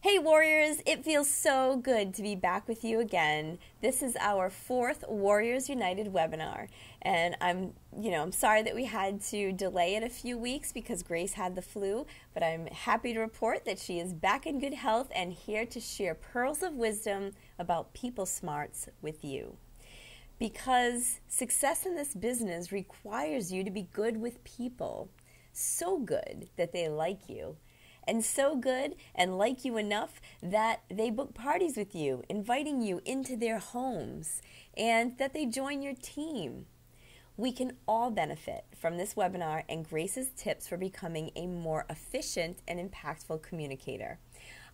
Hey Warriors, it feels so good to be back with you again. This is our fourth Warriors United webinar, and I'm sorry that we had to delay it a few weeks because Grace had the flu, but I'm happy to report that she is back in good health and here to share pearls of wisdom about people smarts with you. Because success in this business requires you to be good with people, so good that they like you, and so good and like you enough that they book parties with you, inviting you into their homes, and that they join your team. We can all benefit from this webinar and Grace's tips for becoming a more efficient and impactful communicator.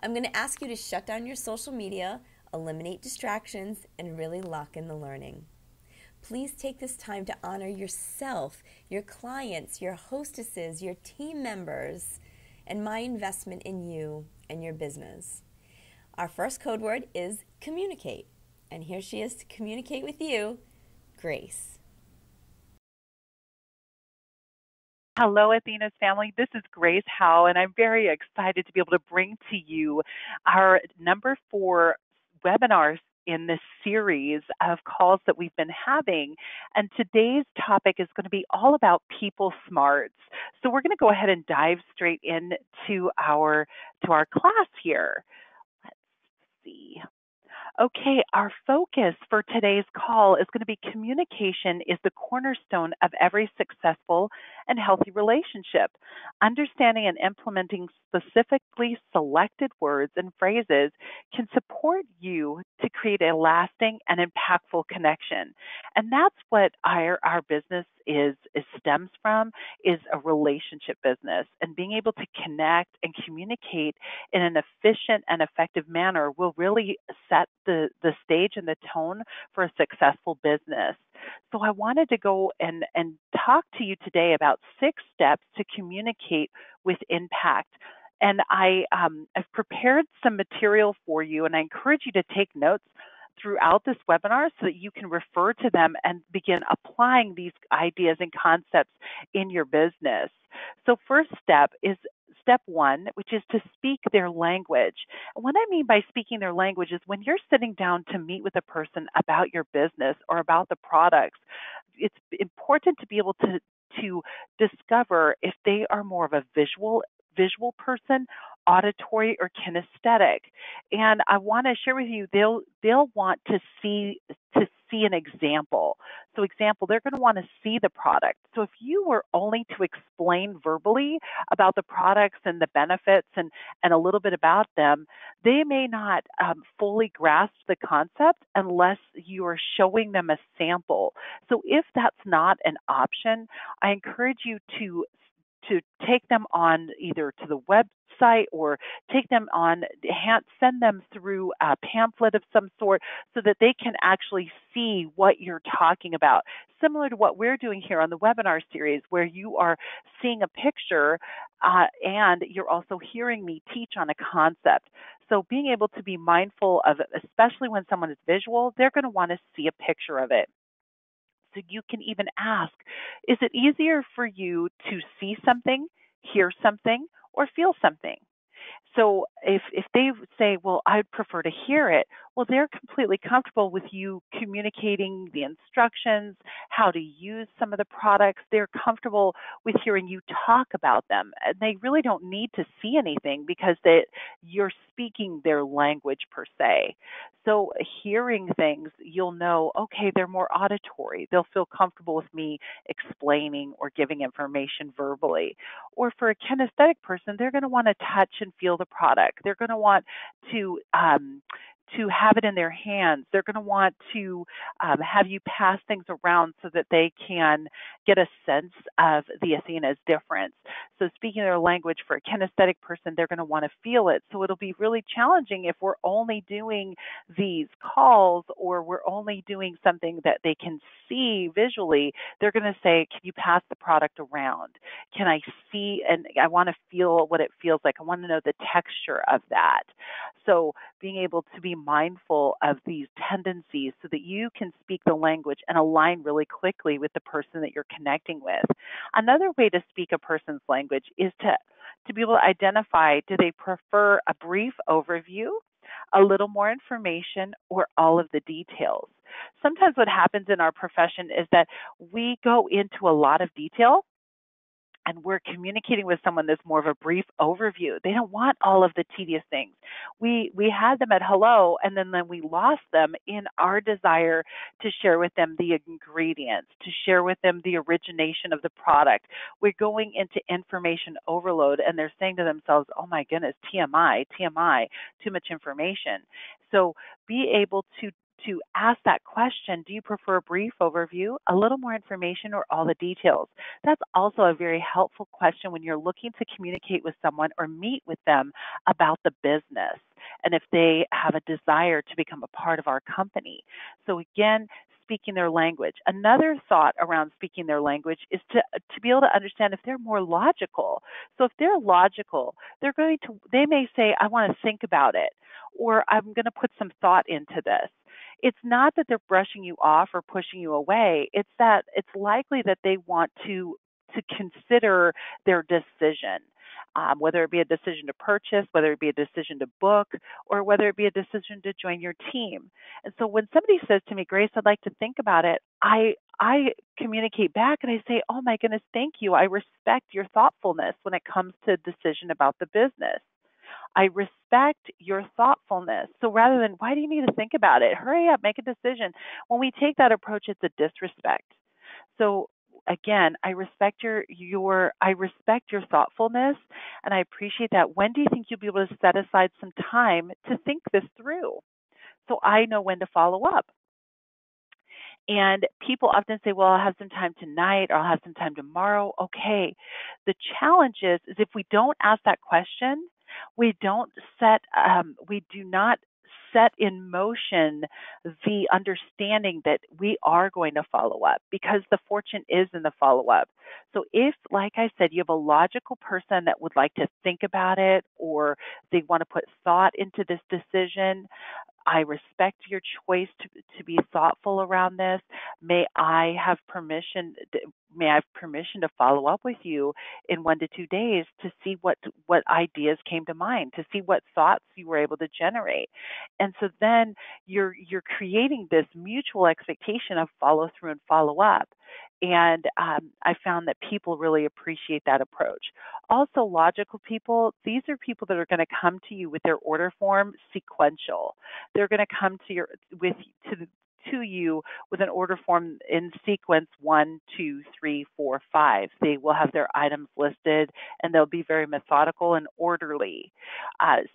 I'm going to ask you to shut down your social media, eliminate distractions, and really lock in the learning. Please take this time to honor yourself, your clients, your hostesses, your team members, and my investment in you and your business. Our first code word is communicate. And here she is to communicate with you, Grace. Hello, Athena's family. This is Grace Howe, and I'm very excited to be able to bring to you our number 4 webinars in this series of calls that we've been having. And today's topic is going to be all about people smarts. So we're going to go ahead and dive straight into our class here. Let's see. Okay, our focus for today's call is going to be communication is the cornerstone of every successful and healthy relationship. Understanding and implementing specifically selected words and phrases can support you to create a lasting and impactful connection. And that's what our business stems from, is a relationship business. And being able to connect and communicate in an efficient and effective manner will really set the stage and the tone for a successful business. So I wanted to go and talk to you today about 6 steps to communicate with impact. And I've prepared some material for you, and I encourage you to take notes throughout this webinar so that you can refer to them and begin applying these ideas and concepts in your business. So first step is step 1, which is to speak their language. And what I mean by speaking their language is when you're sitting down to meet with a person about your business or about the products, it's important to be able to discover if they are more of a visual person, auditory, or kinesthetic. And I want to share with you, they'll want to see an example. So example, they're going to want to see the product. So if you were only to explain verbally about the products and the benefits and a little bit about them, they may not fully grasp the concept unless you are showing them a sample. So if that's not an option, I encourage you to take them on either to the website or take them on, send them through a pamphlet of some sort so that they can actually see what you're talking about. Similar to what we're doing here on the webinar series, where you are seeing a picture and you're also hearing me teach on a concept. So being able to be mindful of, especially when someone is visual, they're going to want to see a picture of it. So you can even ask, is it easier for you to see something, hear something, or feel something? So if they say, well, I'd prefer to hear it, well, they're completely comfortable with you communicating the instructions, how to use some of the products. They're comfortable with hearing you talk about them. And they really don't need to see anything because you're speaking their language per se. So hearing things, you'll know, okay, they're more auditory. They'll feel comfortable with me explaining or giving information verbally. Or for a kinesthetic person, they're going to want to touch and feel the product. They're going to want to have it in their hands. They're going to want to have you pass things around so that they can get a sense of the Athena's difference. So speaking their language for a kinesthetic person, they're going to want to feel it. So it'll be really challenging if we're only doing these calls or we're only doing something that they can see visually. They're going to say, can you pass the product around? Can I see? And I want to feel what it feels like. I want to know the texture of that. So being able to be mindful of these tendencies so that you can speak the language and align really quickly with the person that you're connecting with. Another way to speak a person's language is to be able to identify, do they prefer a brief overview, a little more information, or all of the details? Sometimes what happens in our profession is that we go into a lot of detail and we're communicating with someone that's more of a brief overview. They don't want all of the tedious things. We had them at hello, and then we lost them in our desire to share with them the ingredients, to share with them the origination of the product. We're going into information overload, and they're saying to themselves, oh my goodness, TMI, TMI, too much information. So be able to ask that question, do you prefer a brief overview, a little more information, or all the details? That's also a very helpful question when you're looking to communicate with someone or meet with them about the business and if they have a desire to become a part of our company. So again, speaking their language. Another thought around speaking their language is to be able to understand if they're more logical. So if they're logical, they may say, I want to think about it, or I'm going to put some thought into this. It's not that they're brushing you off or pushing you away. It's that it's likely that they want to consider their decision, whether it be a decision to purchase, whether it be a decision to book, or whether it be a decision to join your team. And so when somebody says to me, Grace, I'd like to think about it, I communicate back and I say, oh my goodness, thank you. I respect your thoughtfulness when it comes to a decision about the business. I respect your thoughtfulness. So rather than, why do you need to think about it? Hurry up, make a decision. When we take that approach, it's a disrespect. So again, I respect your thoughtfulness, and I appreciate that. When do you think you'll be able to set aside some time to think this through? So I know when to follow up. And people often say, well, I'll have some time tonight or I'll have some time tomorrow. Okay. The challenge is if we don't ask that question, we do not set in motion the understanding that we are going to follow up, because the fortune is in the follow-up. So if, like I said, you have a logical person that would like to think about it, or they want to put thought into this decision, I respect your choice to be thoughtful around this. May I have permission to follow up with you in 1 to 2 days to see what ideas came to mind, to see what thoughts you were able to generate. And so then you're creating this mutual expectation of follow through and follow up. And I found that people really appreciate that approach. Also, logical people, these are people that are going to come to you with their order form sequential. They're going to come to you with an order form in sequence 1, 2, 3, 4, 5. They will have their items listed, and they'll be very methodical and orderly.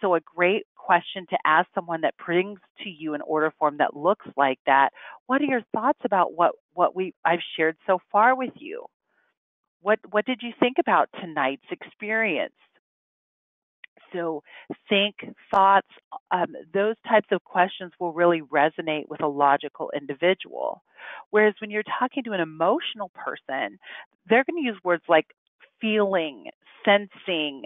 So a great question to ask someone that brings to you an order form that looks like that: what are your thoughts about what I've shared so far with you? What did you think about tonight's experience? So think, thoughts, those types of questions will really resonate with a logical individual. Whereas when you're talking to an emotional person, they're going to use words like feeling, sensing,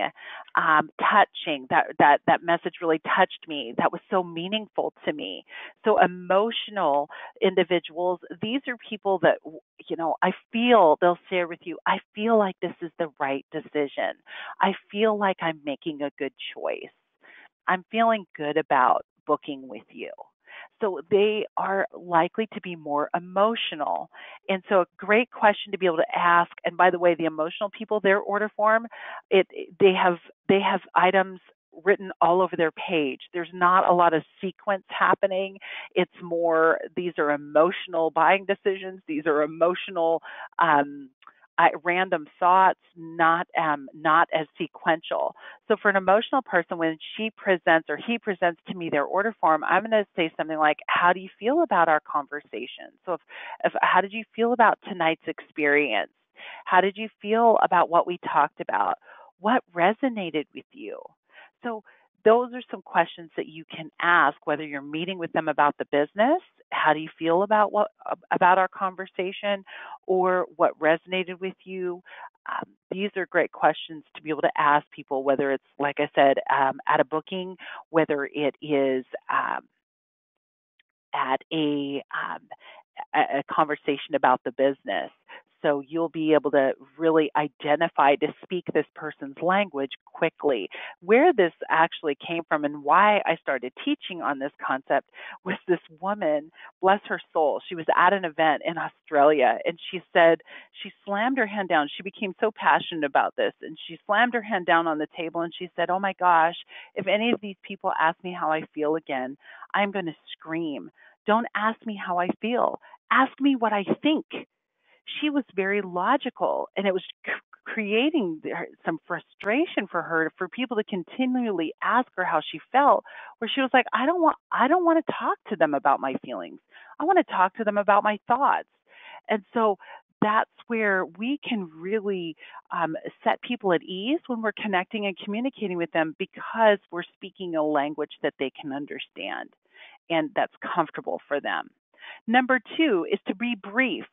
touching. That message really touched me. That was so meaningful to me. So emotional individuals, these are people that, I feel, they'll share with you, I feel like this is the right decision. I feel like I'm making a good choice. I'm feeling good about booking with you. So they are likely to be more emotional. And so a great question to be able to ask, and by the way, the emotional people, their order form, they have items written all over their page. There's not a lot of sequence happening. It's more, these are emotional buying decisions. These are emotional random thoughts, not as sequential. So for an emotional person, when she presents or he presents to me their order form, I'm going to say something like, how do you feel about our conversation? So if how did you feel about tonight's experience? How did you feel about what we talked about? What resonated with you? So those are some questions that you can ask, whether you're meeting with them about the business, how do you feel about our conversation, or what resonated with you. These are great questions to be able to ask people, whether it's, like I said, at a booking, whether it is at a conversation about the business. So you'll be able to really identify to speak this person's language quickly. Where this actually came from and why I started teaching on this concept was this woman, bless her soul. She was at an event in Australia and she said she slammed her hand down. She became so passionate about this and she slammed her hand down on the table and she said, "Oh my gosh, if any of these people ask me how I feel again, I'm going to scream. Don't ask me how I feel. Ask me what I think." She was very logical, and it was creating some frustration for her for people to continually ask her how she felt, where she was like, I don't want to talk to them about my feelings. I want to talk to them about my thoughts. And so that's where we can really set people at ease when we're connecting and communicating with them, because we're speaking a language that they can understand and that's comfortable for them. Number two is to be brief.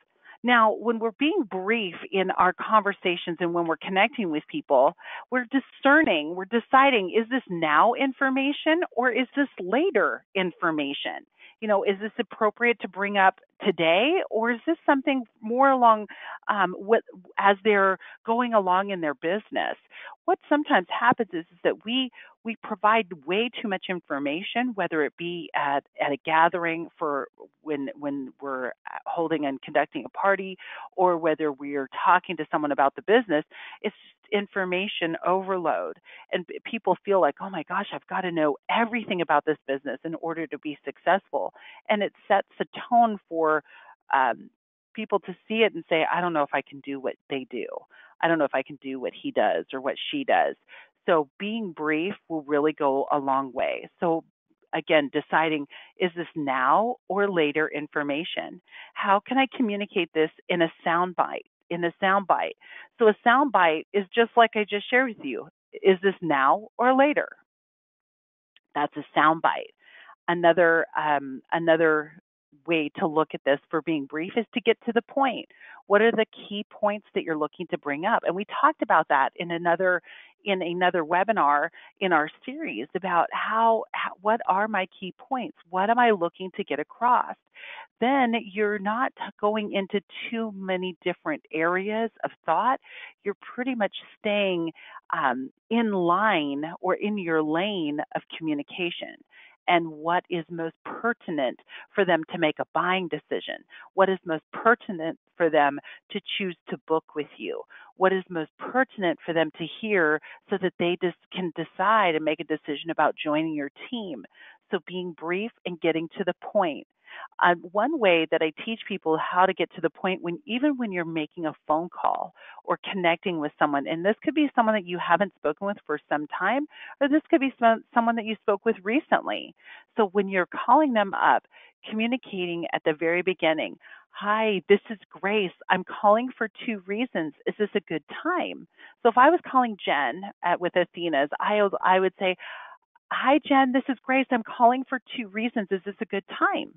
Now, when we're being brief in our conversations and when we're connecting with people, we're discerning, we're deciding, is this now information or is this later information? Is this appropriate to bring up today, or is this something more along as they're going along in their business? What sometimes happens is that we provide way too much information, whether it be at a gathering for when we're holding and conducting a party, or whether we're talking to someone about the business. It's information overload, and people feel like, oh my gosh, I've got to know everything about this business in order to be successful, and it sets a tone for people to see it and say, I don't know if I can do what they do. I don't know if I can do what he does or what she does. So being brief will really go a long way. So again, deciding, is this now or later information? How can I communicate this in a sound bite? So a sound bite is just like I just shared with you. Is this now or later? That's a sound bite. Another way to look at this for being brief is to get to the point. What are the key points that you're looking to bring up? And we talked about that in another webinar in our series about what are my key points? What am I looking to get across? Then you're not going into too many different areas of thought. You're pretty much staying in line or in your lane of communication, and what is most pertinent for them to make a buying decision, what is most pertinent for them to choose to book with you, what is most pertinent for them to hear so that they just can decide and make a decision about joining your team. So being brief and getting to the point. One way that I teach people how to get to the point, even when you're making a phone call or connecting with someone, and this could be someone that you haven't spoken with for some time, or this could be someone that you spoke with recently. So when you're calling them up, communicating at the very beginning, hi, this is Grace. I'm calling for 2 reasons. Is this a good time? So if I was calling Jen with Athena's, I would say, hi, Jen, this is Grace. I'm calling for 2 reasons. Is this a good time?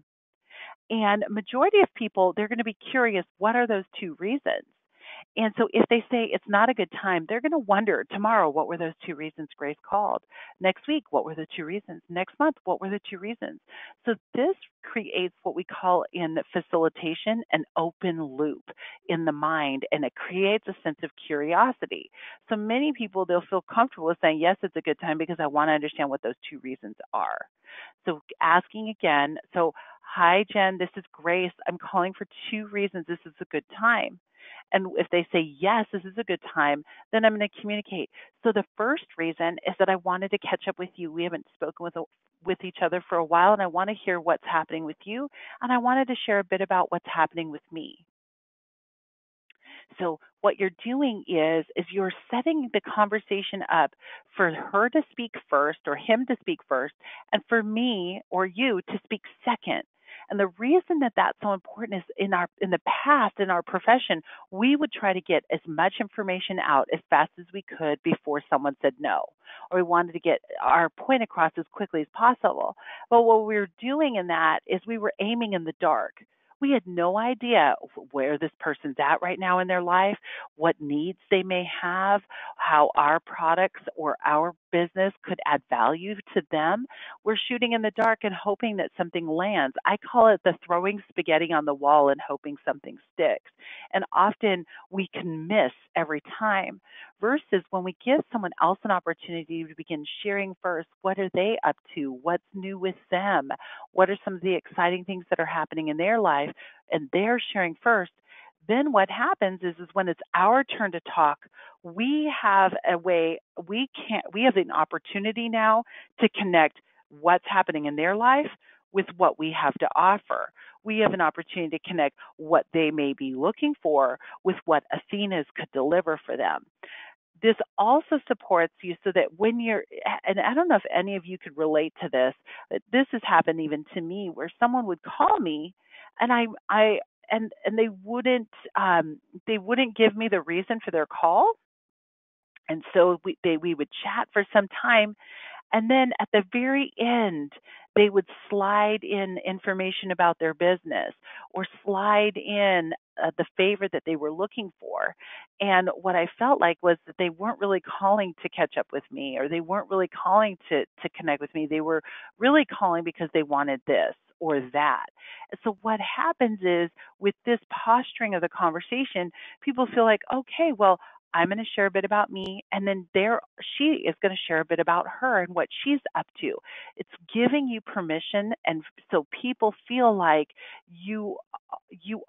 And majority of people, they're going to be curious, what are those 2 reasons? And so if they say it's not a good time, they're going to wonder tomorrow, what were those 2 reasons Grace called? Next week, what were the 2 reasons? Next month, what were the 2 reasons? So this creates what we call in facilitation an open loop in the mind, and it creates a sense of curiosity. So many people, they'll feel comfortable with saying, yes, it's a good time because I want to understand what those 2 reasons are. So asking again, so hi, Jen, this is Grace. I'm calling for 2 reasons this is a good time. And if they say, yes, this is a good time, then I'm going to communicate. So the first reason is that I wanted to catch up with you. We haven't spoken with each other for a while, and I want to hear what's happening with you. And I wanted to share a bit about what's happening with me. So what you're doing is you're setting the conversation up for her to speak first or him to speak first, and for me or you to speak second. And the reason that that's so important is in the past, in our profession, we would try to get as much information out as fast as we could before someone said no, or we wanted to get our point across as quickly as possible. But what we were doing in that is we were aiming in the dark. We had no idea where this person's at right now in their life, what needs they may have, how our products or our business could add value to them, we're shooting in the dark and hoping that something lands. I call it the throwing spaghetti on the wall and hoping something sticks. And often we can miss every time. Versus when we give someone else an opportunity to begin sharing first, what are they up to? What's new with them? What are some of the exciting things that are happening in their life? And they're sharing first. Then what happens is when it's our turn to talk, we have a way, we have an opportunity now to connect what's happening in their life with what we have to offer. We have an opportunity to connect what they may be looking for with what Athena's could deliver for them. This also supports you so that when you're, and I don't know if any of you could relate to this, but this has happened even to me where someone would call me and and they wouldn't give me the reason for their call. And so we would chat for some time, and then at the very end, they would slide in information about their business or slide in the favor that they were looking for. And what I felt like was that they weren't really calling to catch up with me, or they weren't really calling to connect with me. They were really calling because they wanted this or that. And so what happens is with this posturing of the conversation, people feel like, okay, well, I'm going to share a bit about me, and then she is going to share a bit about her and what she's up to. It's giving you permission, and so people feel like you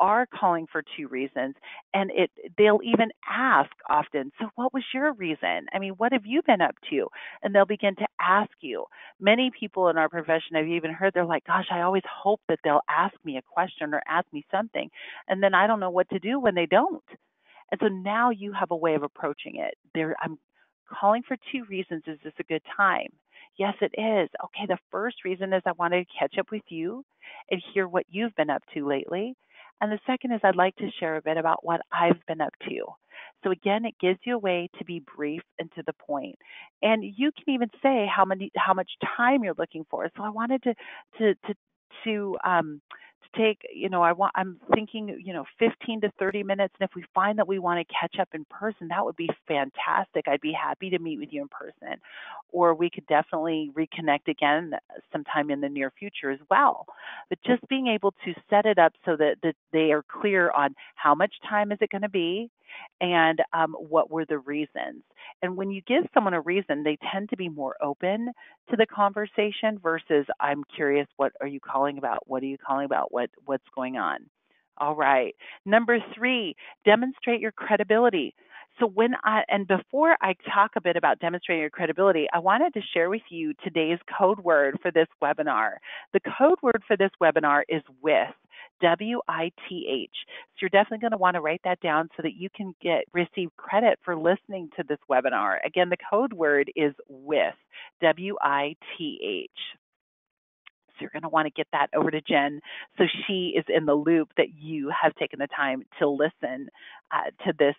are calling for two reasons, and they'll even ask often, so what was your reason? I mean, what have you been up to? And they'll begin to ask you. Many people in our profession, I've even heard, they're like, gosh, I always hope that they'll ask me a question or ask me something, and then I don't know what to do when they don't. And so now you have a way of approaching it. I'm calling for two reasons. Is this a good time? Yes, it is. Okay, the first reason is I wanted to catch up with you and hear what you've been up to lately. And the second is I'd like to share a bit about what I've been up to. So again, it gives you a way to be brief and to the point. And you can even say how much time you're looking for. So I wanted to take, I'm thinking, 15 to 30 minutes. And if we find that we want to catch up in person, that would be fantastic. I'd be happy to meet with you in person. Or we could definitely reconnect again sometime in the near future as well. But just being able to set it up so that they are clear on how much time is it going to be and what were the reasons. And when you give someone a reason, they tend to be more open to the conversation versus I'm curious, what are you calling about? What are you calling about? What's going on? All right. Number 3, demonstrate your credibility. So before I talk a bit about demonstrating your credibility, I wanted to share with you today's code word for this webinar. The code word for this webinar is with, WITH. So you're definitely going to want to write that down so that you can receive credit for listening to this webinar. Again, the code word is with, WITH. So you're going to want to get that over to Jen so she is in the loop that you have taken the time to listen to this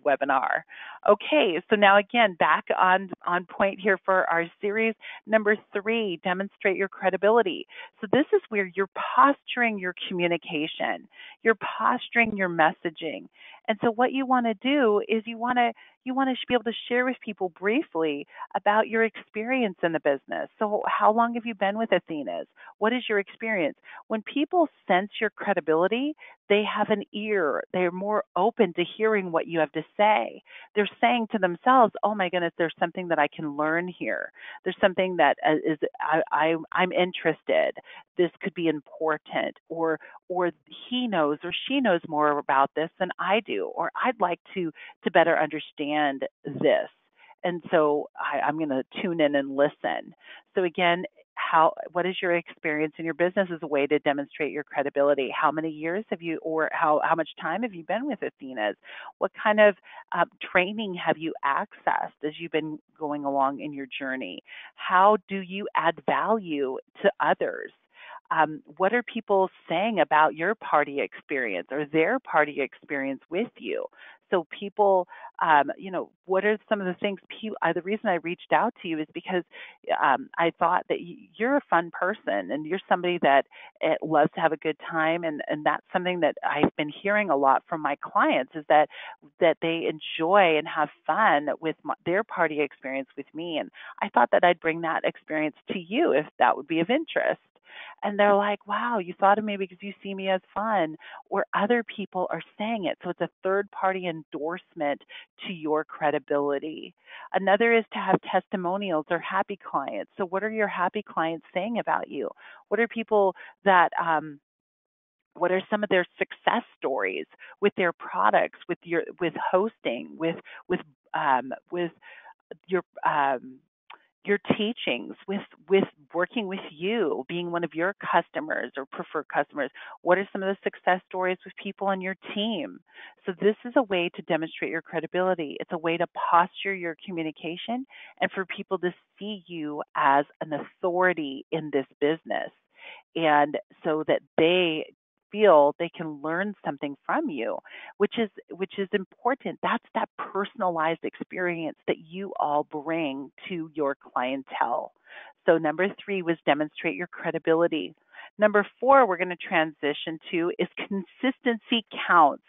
webinar. Okay, so now again, back on point here for our series. Number 3, demonstrate your credibility. So this is where you're posturing your communication, you're posturing your messaging. And so what you want to do is you want to be able to share with people briefly about your experience in the business. So how long have you been with Athena's? What is your experience? When people sense your credibility, they have an ear. They're more open to hearing what you have to say. They're saying to themselves, oh my goodness, there's something that I can learn here. There's something that I'm interested. This could be important, or he knows or she knows more about this than I do, or I'd like to better understand this. And so I'm going to tune in and listen. So again, what is your experience in your business as a way to demonstrate your credibility? How many years have you, or how much time have you been with Athena's? What kind of training have you accessed as you've been going along in your journey? How do you add value to others? What are people saying about your party experience or their party experience with you? So people, what are some of the things the reason I reached out to you is because I thought that you're a fun person and you're somebody that loves to have a good time. And that's something that I've been hearing a lot from my clients is that they enjoy and have fun with their party experience with me. And I thought that I'd bring that experience to you if that would be of interest. And they're like, wow, you thought of me because you see me as fun, or other people are saying it. So it's a third party endorsement to your credibility. Another is to have testimonials or happy clients. So what are your happy clients saying about you? What are people that, what are some of their success stories with their products, with hosting, with your your teachings, with working with you, being one of your customers or preferred customers? What are some of the success stories with people on your team? So this is a way to demonstrate your credibility. It's a way to posture your communication and for people to see you as an authority in this business, and so that they feel they can learn something from you, which is important. That's that personalized experience that you all bring to your clientele. So number 3 was demonstrate your credibility. Number 4 we're going to transition to is consistency counts.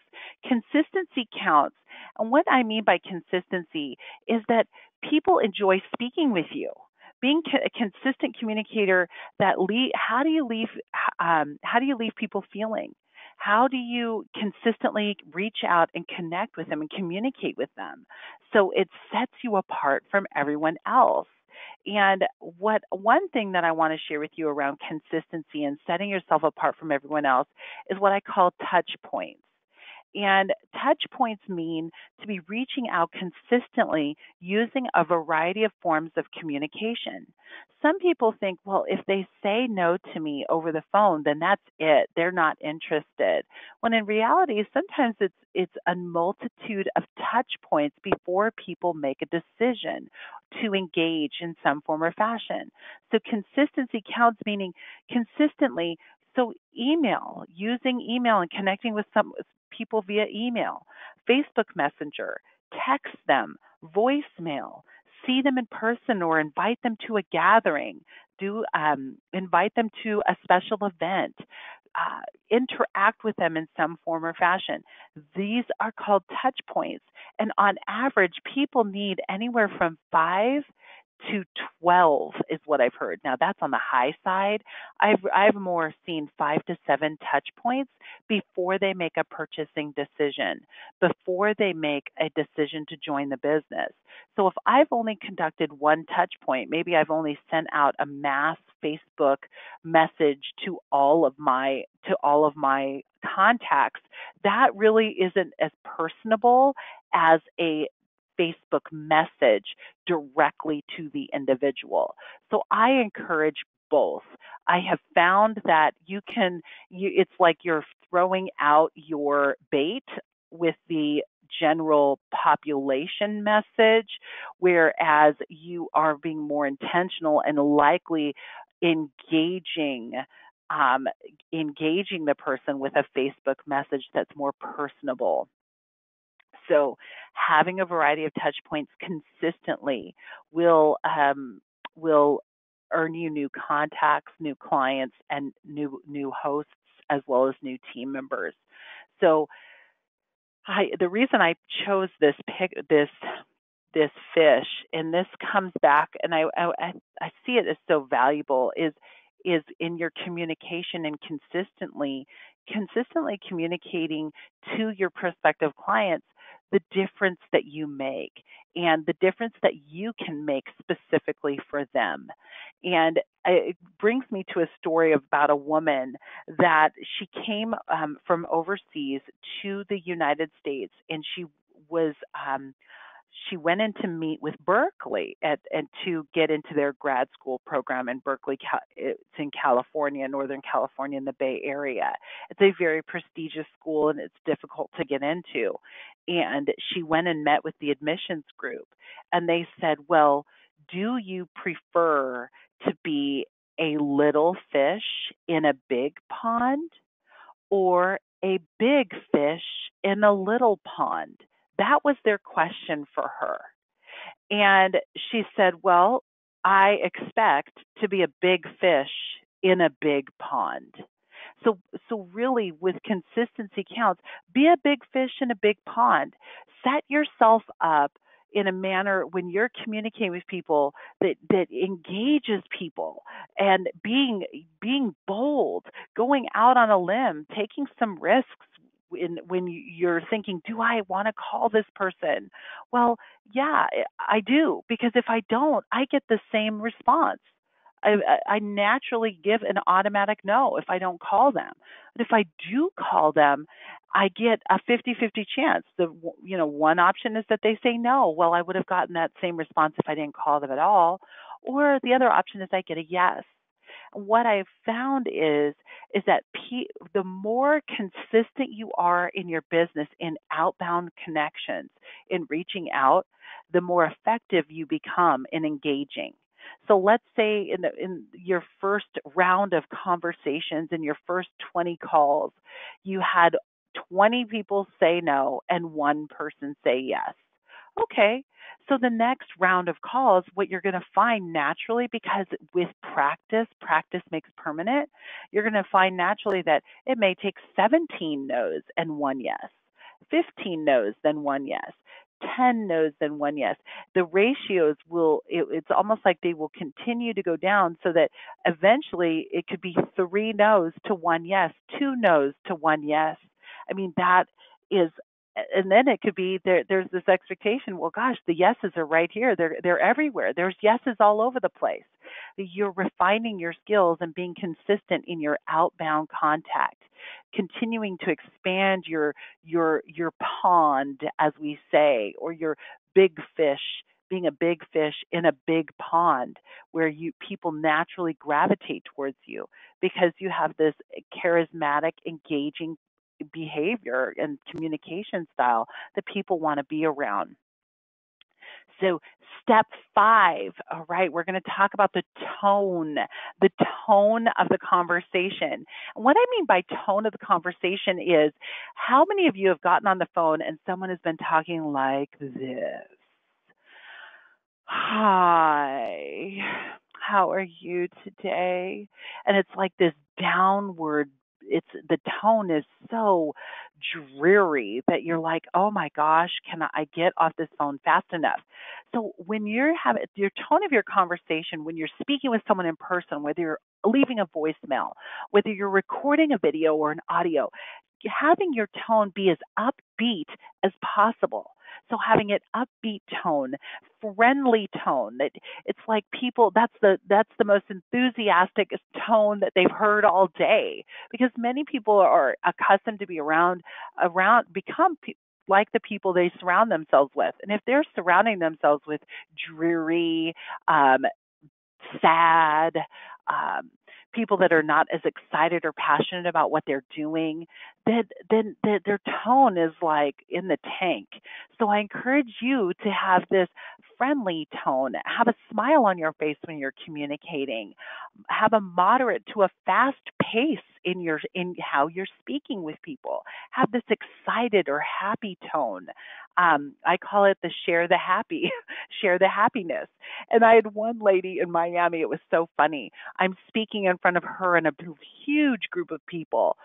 Consistency counts. And what I mean by consistency is that people enjoy speaking with you. Being a consistent communicator, how do you leave people feeling? How do you consistently reach out and connect with them and communicate with them? So it sets you apart from everyone else. And one thing that I want to share with you around consistency and setting yourself apart from everyone else is what I call touch points. And touch points mean to be reaching out consistently using a variety of forms of communication. Some people think, well, if they say no to me over the phone, then that's it. They're not interested. When in reality, sometimes it's a multitude of touch points before people make a decision to engage in some form or fashion. So consistency counts, meaning consistently. So using email and connecting with some people via email, Facebook Messenger, text them, voicemail, see them in person or invite them to a gathering, invite them to a special event, interact with them in some form or fashion. These are called touch points. And on average, people need anywhere from 5 to 12 is what I've heard. Now that's on the high side. I've more seen 5 to 7 touch points before they make a purchasing decision, before they make a decision to join the business. So if I've only conducted one touch point, maybe I've only sent out a mass Facebook message to all of my contacts, that really isn't as personable as a Facebook message directly to the individual. So I encourage both. I have found that it's like you're throwing out your bait with the general population message, whereas you are being more intentional and likely engaging the person with a Facebook message that's more personable. So having a variety of touch points consistently will earn you new contacts, new clients, and new hosts, as well as new team members. So the reason I chose this fish, and this comes back, and I see it as so valuable, is in your communication and consistently communicating to your prospective clients the difference that you make and the difference that you can make specifically for them. And it brings me to a story about a woman that she came from overseas to the United States, and she went in to meet with Berkeley and to get into their grad school program in Berkeley. It's in California, Northern California, in the Bay Area. It's a very prestigious school, and it's difficult to get into. And she went and met with the admissions group, and they said, well, do you prefer to be a little fish in a big pond or a big fish in a little pond? That was their question for her. And she said, well, I expect to be a big fish in a big pond. So really, with consistency counts, be a big fish in a big pond. Set yourself up in a manner when you're communicating with people that engages people, and being bold, going out on a limb, taking some risks when you're thinking, do I want to call this person? Well, yeah, I do, because if I don't, I get the same response. I naturally give an automatic no if I don't call them. But if I do call them, I get a 50-50 chance. One option is that they say no. Well, I would have gotten that same response if I didn't call them at all. Or the other option is I get a yes. What I've found is that the more consistent you are in your business in outbound connections, in reaching out, the more effective you become in engaging. So let's say in your first round of conversations, in your first 20 calls, you had 20 people say no and one person say yes. Okay, so the next round of calls, what you're going to find naturally, because with practice makes permanent, you're going to find naturally that it may take 17 no's and one yes, 15 no's, then one yes, 10 no's, then one yes. The ratios it's almost like they will continue to go down, so that eventually it could be 3 no's to one yes, 2 no's to one yes. I mean, that is, and then it could be there's this expectation, well, gosh, the yeses are right here. They're everywhere. There's yeses all over the place. You're refining your skills and being consistent in your outbound contact, continuing to expand your pond, as we say, or your big fish, being a big fish in a big pond where people naturally gravitate towards you because you have this charismatic, engaging behavior and communication style that people want to be around. So step 5, all right, we're going to talk about the tone of the conversation. And what I mean by tone of the conversation is, how many of you have gotten on the phone and someone has been talking like this? Hi, how are you today? And it's like this downward, the tone is so dreary that you're like, oh my gosh, can I get off this phone fast enough? So when you're having your tone of your conversation, when you're speaking with someone in person, whether you're leaving a voicemail, whether you're recording a video or an audio, having your tone be as upbeat as possible. So having an upbeat tone, friendly tone, that it's like people, that's the most enthusiastic tone that they've heard all day, because many people are accustomed to be become like the people they surround themselves with. And if they're surrounding themselves with dreary, sad, people that are not as excited or passionate about what they're doing, then their tone is like in the tank. So I encourage you to have this friendly tone, have a smile on your face when you're communicating, have a moderate to a fast pace in how you're speaking with people, have this excited or happy tone. I call it the share the happy, share the happiness. And I had one lady in Miami. It was so funny. I'm speaking in front of her and a huge group of people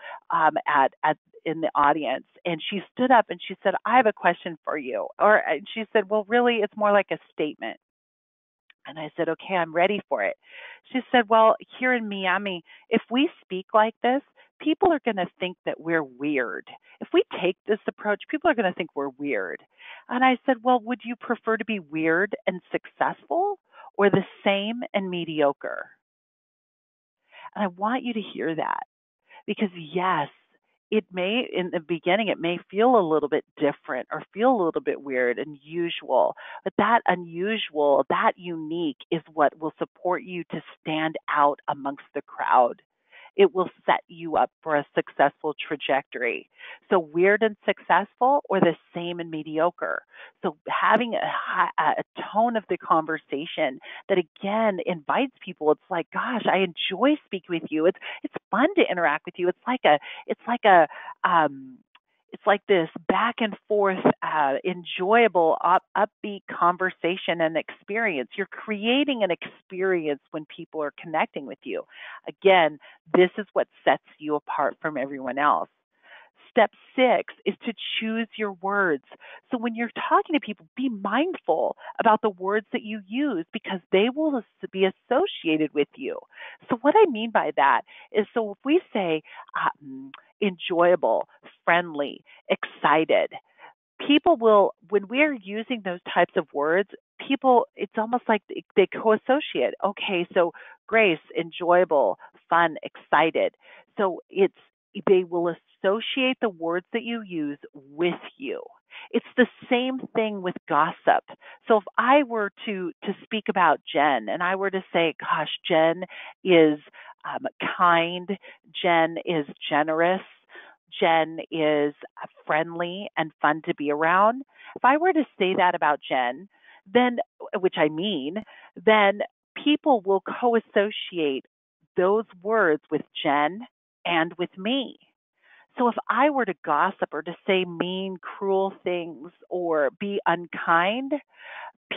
in the audience, and she stood up and she said, "I have a question for you." Or she said, "Well, really, it's more like a statement." And I said, "Okay, I'm ready for it." She said, "Well, here in Miami, if we speak like this, people are going to think that we're weird. If we take this approach, people are going to think we're weird." And I said, "Well, would you prefer to be weird and successful, or the same and mediocre?" And I want you to hear that, because yes, in the beginning, it may feel a little bit different or feel a little bit weird and unusual, but that unusual, that unique is what will support you to stand out amongst the crowd. It will set you up for a successful trajectory. So weird and successful, or the same and mediocre. So having a tone of the conversation that again invites people. It's like, gosh, I enjoy speaking with you. It's fun to interact with you. It's like a It's like this back and forth, enjoyable, upbeat conversation and experience. You're creating an experience when people are connecting with you. Again, this is what sets you apart from everyone else. Step 6 is to choose your words. So when you're talking to people, be mindful about the words that you use because they will be associated with you. So what I mean by that is, so if we say enjoyable, friendly, excited, people will, when we're using those types of words, people, it's almost like they co-associate. Okay, so Grace, enjoyable, fun, excited. So they will associate the words that you use with you. It's the same thing with gossip. So if I were to speak about Jen and I were to say, gosh, Jen is kind, Jen is generous, Jen is friendly and fun to be around. If I were to say that about Jen, then, which I mean, then people will co-associate those words with Jen and with me. So if I were to gossip or to say mean, cruel things or be unkind,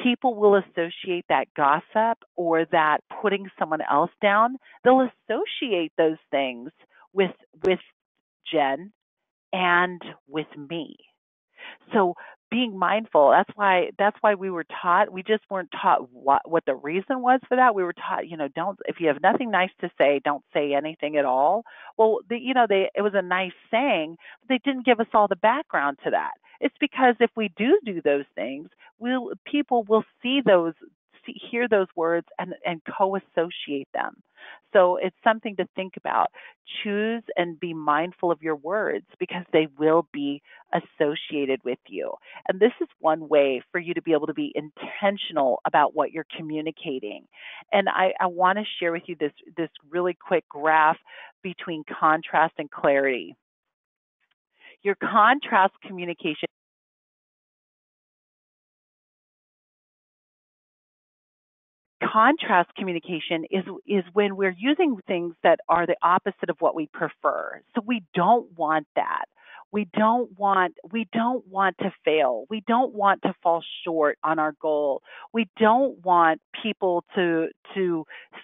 people will associate that gossip or that putting someone else down. They'll associate those things with Jen and with me. So being mindful, that's why we were taught, we just weren't taught what the reason was for that. We were taught, don't, if you have nothing nice to say, don't say anything at all. Well, it was a nice saying, but they didn't give us all the background to that. It's because if we do those things, people will hear those words and co-associate them. So it's something to think about. Choose and be mindful of your words because they will be associated with you. And this is one way for you to be able to be intentional about what you're communicating. And I want to share with you this really quick graph between contrast and clarity. Your contrast communication is when we're using things that are the opposite of what we prefer. So we don't want that. We don't want to fail. We don't want to fall short on our goal. We don't want people to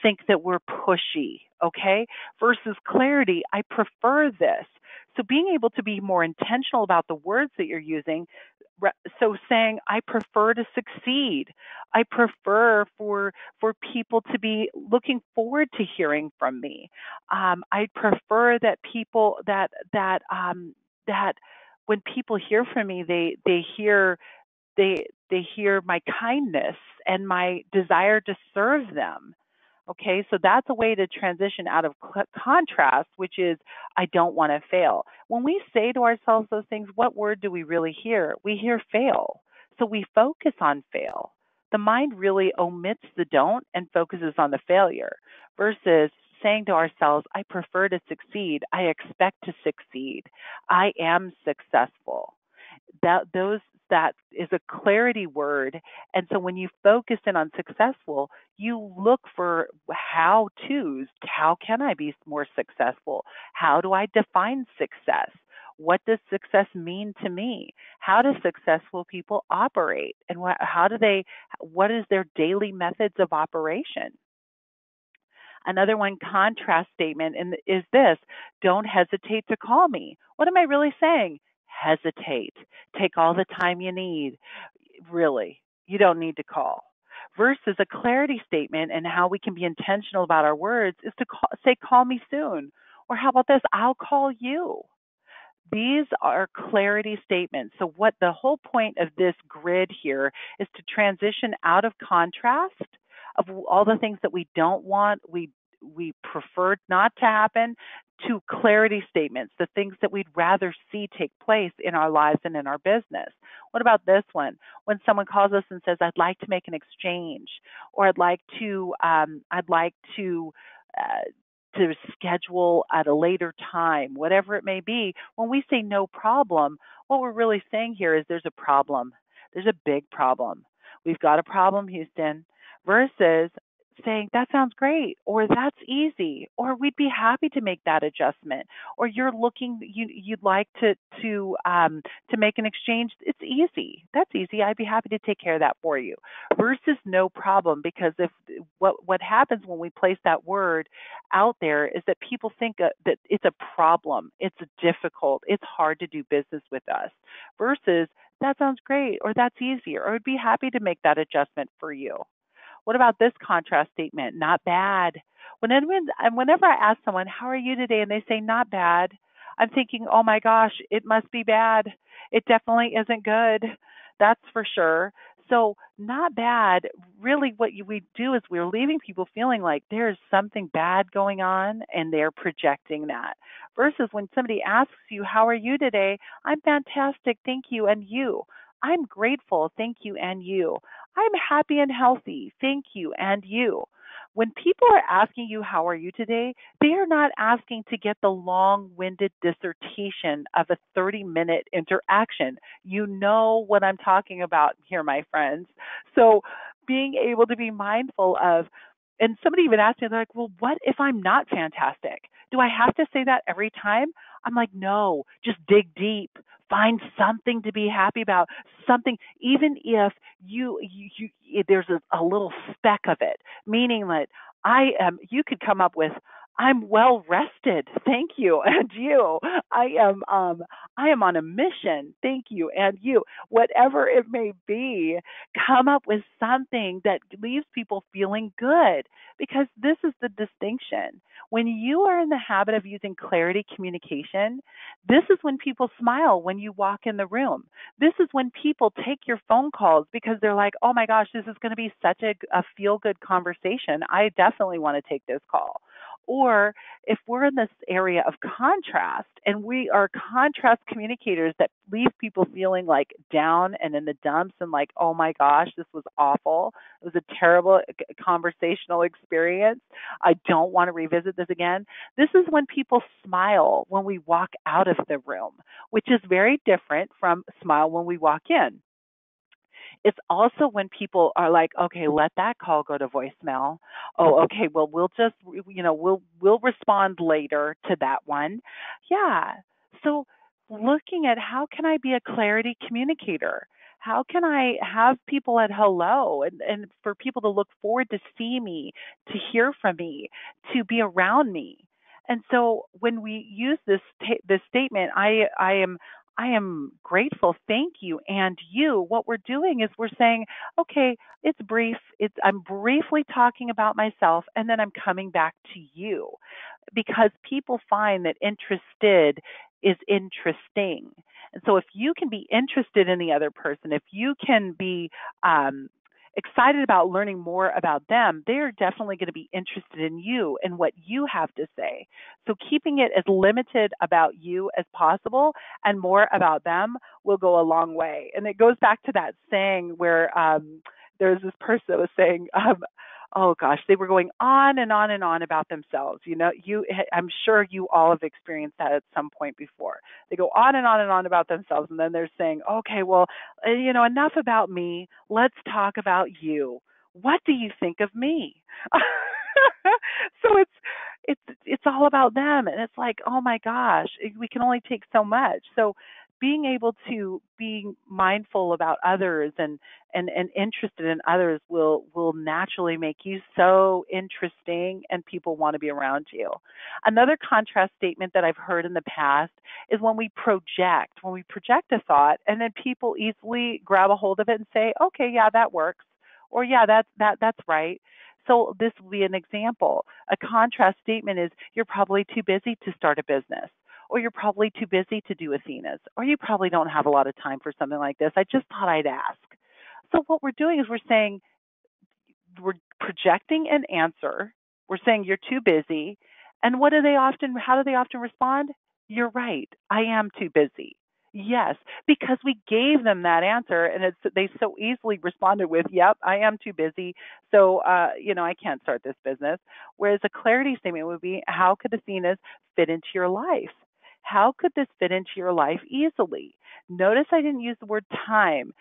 think that we're pushy, okay? Versus clarity, I prefer this. So being able to be more intentional about the words that you're using, so saying I prefer to succeed. I prefer for people to be looking forward to hearing from me. I prefer that people that when people hear from me, they hear my kindness and my desire to serve them. Okay, so that's a way to transition out of contrast, which is I don't want to fail. When we say to ourselves those things, what word do we really hear? We hear fail. So we focus on fail. The mind really omits the don't and focuses on the failure versus saying to ourselves, I prefer to succeed. I expect to succeed. I am successful. That is a clarity word. And so when you focus in on successful, you look for how to's. How can I be more successful? How do I define success? What does success mean to me? How do successful people operate? And what is their daily methods of operation? Another one, contrast statement, and is this: don't hesitate to call me. What am I really saying? Hesitate. Take all the time you need. Really, you don't need to call. Versus a clarity statement and how we can be intentional about our words is to say, call me soon. Or how about this? I'll call you. These are clarity statements. So what the whole point of this grid here is to transition out of contrast of all the things that we don't want, we prefer not to happen, to clarity statements, the things that we'd rather see take place in our lives and in our business. What about this one? When someone calls us and says, "I'd like to make an exchange," or "I'd like to schedule at a later time," whatever it may be. When we say no problem, what we're really saying here is there's a problem. There's a big problem. We've got a problem, Houston, versus saying, that sounds great, or that's easy, or we'd be happy to make that adjustment, or you'd like to make an exchange. It's easy. That's easy. I'd be happy to take care of that for you. Versus no problem, because if what happens when we place that word out there is that people think that it's a problem, it's difficult, it's hard to do business with us. Versus that sounds great, or that's easier, or I'd be happy to make that adjustment for you. What about this contrast statement? Not bad. Whenever I ask someone, how are you today? And they say, not bad, I'm thinking, oh my gosh, it must be bad. It definitely isn't good. That's for sure. So, not bad. Really, we do is we're leaving people feeling like there's something bad going on and they're projecting that. Versus when somebody asks you, how are you today? I'm fantastic. Thank you. And you? I'm grateful. Thank you. And you? I'm happy and healthy. Thank you. And you? When people are asking you, how are you today? They are not asking to get the long winded dissertation of a 30-minute interaction. You know what I'm talking about here, my friends. So being able to be mindful of, and somebody even asked me, they're like, well, what if I'm not fantastic? Do I have to say that every time? I'm like, no, just dig deep. Find something to be happy about, something, even if there's a little speck of it, meaning that you could come up with, I'm well rested, thank you, and you. I am on a mission, thank you, and you. Whatever it may be, come up with something that leaves people feeling good, because this is the distinction. When you are in the habit of using clarity communication, this is when people smile when you walk in the room. This is when people take your phone calls because they're like, oh my gosh, this is going to be such a feel good conversation. I definitely want to take this call. Or if we're in this area of contrast and we are contrast communicators that leave people feeling like down and in the dumps and like, oh my gosh, this was awful. It was a terrible conversational experience. I don't want to revisit this again. This is when people smile when we walk out of the room, which is very different from smile when we walk in. It's also when people are like, okay, let that call go to voicemail. Oh, okay, well, we'll respond later to that one. Yeah. So looking at how can I be a clarity communicator? How can I have people at hello and for people to look forward to see me, to hear from me, to be around me? And so when we use this statement, I am grateful. Thank you. And you, what we're doing is we're saying, okay, it's brief. I'm briefly talking about myself and then I'm coming back to you, because people find that interested is interesting. And so if you can be interested in the other person, if you can be excited about learning more about them, they're definitely going to be interested in you and what you have to say. So keeping it as limited about you as possible and more about them will go a long way. And it goes back to that saying where there's this person that was saying, oh gosh, they were going on and on and on about themselves. I'm sure you all have experienced that at some point before. They go on and on and on about themselves, and then they're saying, okay, well, enough about me. Let's talk about you. What do you think of me? So it's all about them, and it's like, oh my gosh, we can only take so much. So being able to be mindful about others and interested in others will naturally make you so interesting and people want to be around you. Another contrast statement that I've heard in the past is when we project a thought and then people easily grab a hold of it and say, okay, yeah, that works. Or yeah, that's right. So this will be an example. A contrast statement is you're probably too busy to start a business, or you're probably too busy to do Athenas, or you probably don't have a lot of time for something like this. I just thought I'd ask. So what we're doing is we're projecting an answer. We're saying you're too busy. And how do they often respond? You're right. I am too busy. Yes, because we gave them that answer and they so easily responded with, yep, I am too busy. So, I can't start this business. Whereas a clarity statement would be, how could Athena's fit into your life? How could this fit into your life easily? Notice I didn't use the word time.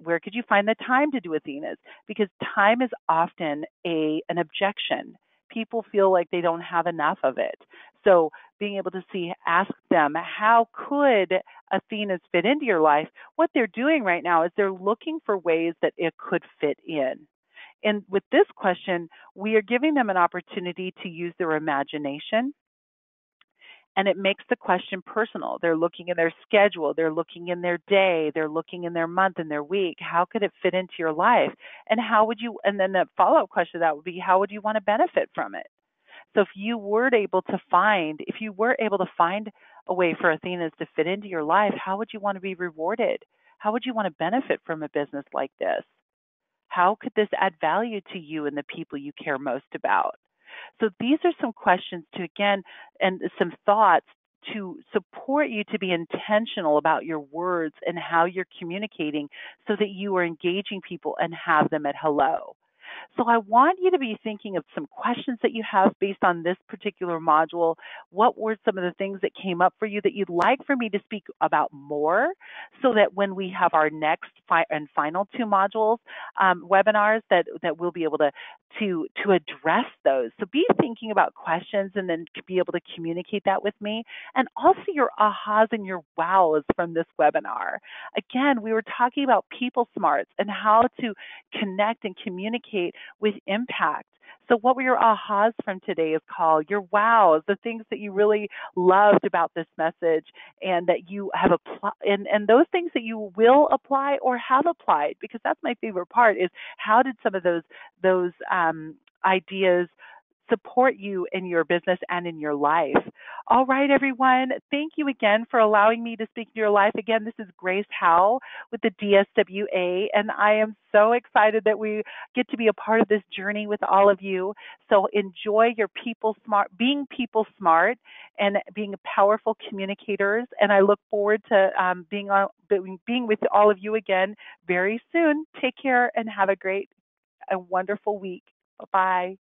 Where could you find the time to do Athenas? Because time is often an objection. People feel like they don't have enough of it. So being able to ask them, how could Athenas fit into your life? What they're doing right now is they're looking for ways that it could fit in. And with this question, we are giving them an opportunity to use their imagination, and it makes the question personal. They're looking in their schedule, they're looking in their day, they're looking in their month and their week. How could it fit into your life? And and then the follow-up question to that would be, how would you want to benefit from it? So if you were able to find a way for Athenas to fit into your life, how would you want to be rewarded? How would you want to benefit from a business like this? How could this add value to you and the people you care most about? So these are some questions and some thoughts to support you to be intentional about your words and how you're communicating so that you are engaging people and have them at hello. So I want you to be thinking of some questions that you have based on this particular module. What were some of the things that came up for you that you'd like for me to speak about more, so that when we have our next and final two modules webinars that we'll be able to address those. So be thinking about questions and then be able to communicate that with me, and also your ahas and your wows from this webinar. Again, we were talking about people smarts and how to connect and communicate with impact. So what were your ahas from today's call, your wows, the things that you really loved about this message and that you have applied, and those things that you will apply or have applied, because that's my favorite part, is how did some of those ideas support you in your business and in your life. All right, everyone. Thank you again for allowing me to speak to your life. Again, this is Grace Howe with the DSWA, and I am so excited that we get to be a part of this journey with all of you. So enjoy your being people smart and being powerful communicators. And I look forward to being with all of you again very soon. Take care and have a wonderful week. Bye-bye.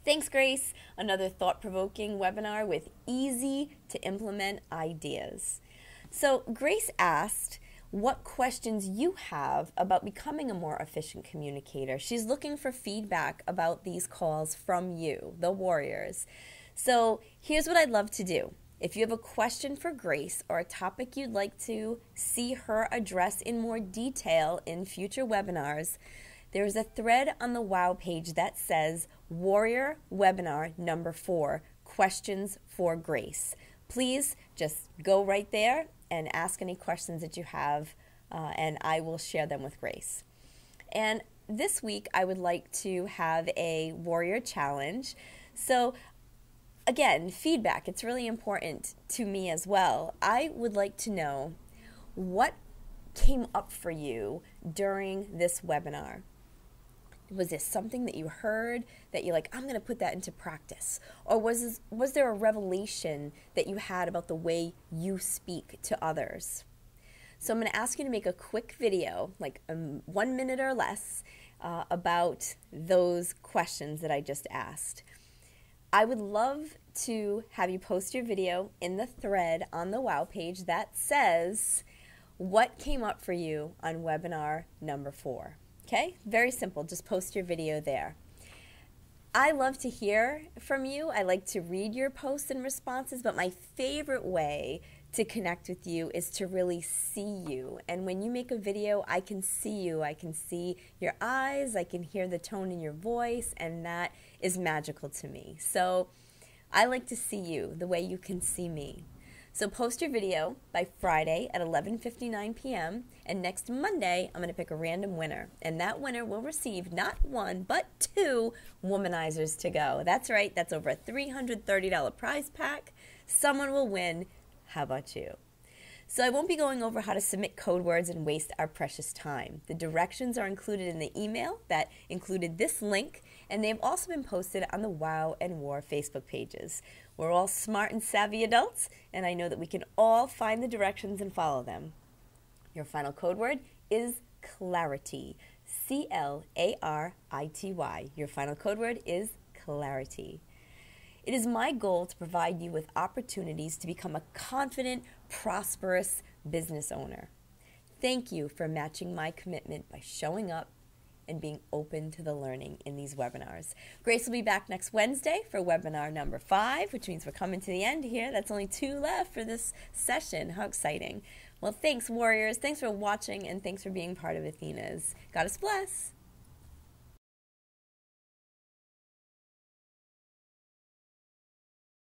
Thanks, Grace. Another thought-provoking webinar with easy-to-implement ideas. So Grace asked what questions you have about becoming a more efficient communicator. She's looking for feedback about these calls from you, the warriors. So here's what I'd love to do. If you have a question for Grace or a topic you'd like to see her address in more detail in future webinars, there is a thread on the WOW page that says Warrior Webinar number 4, Questions for Grace. Please just go right there and ask any questions that you have, and I will share them with Grace. And this week I would like to have a Warrior Challenge. So again, feedback, it's really important to me as well. I would like to know what came up for you during this webinar. Was this something that you heard that you're like, I'm going to put that into practice? Or was there a revelation that you had about the way you speak to others? So I'm going to ask you to make a quick video, like 1 minute or less, about those questions that I just asked. I would love to have you post your video in the thread on the WOW page that says, what came up for you on webinar number 4? Okay, very simple. Just post your video there. I love to hear from you. I like to read your posts and responses, but my favorite way to connect with you is to really see you. And when you make a video, I can see you. I can see your eyes. I can hear the tone in your voice, and that is magical to me. So I like to see you the way you can see me. So post your video by Friday at 11:59 p.m. and next Monday I'm going to pick a random winner, and that winner will receive not 1 but 2 womanizers to go. That's right, that's over a $330 prize pack. Someone will win. How about you? So I won't be going over how to submit code words and waste our precious time. The directions are included in the email that included this link, and they've also been posted on the WOW and WAR Facebook pages. We're all smart and savvy adults, and I know that we can all find the directions and follow them. Your final code word is clarity. C-L-A-R-I-T-Y. Your final code word is clarity. It is my goal to provide you with opportunities to become a confident, prosperous business owner. Thank you for matching my commitment by showing up and being open to the learning in these webinars. Grace will be back next Wednesday for webinar number 5, which means we're coming to the end here. That's only 2 left for this session. How exciting. Well, thanks, warriors. Thanks for watching, and thanks for being part of Athena's. Goddess bless.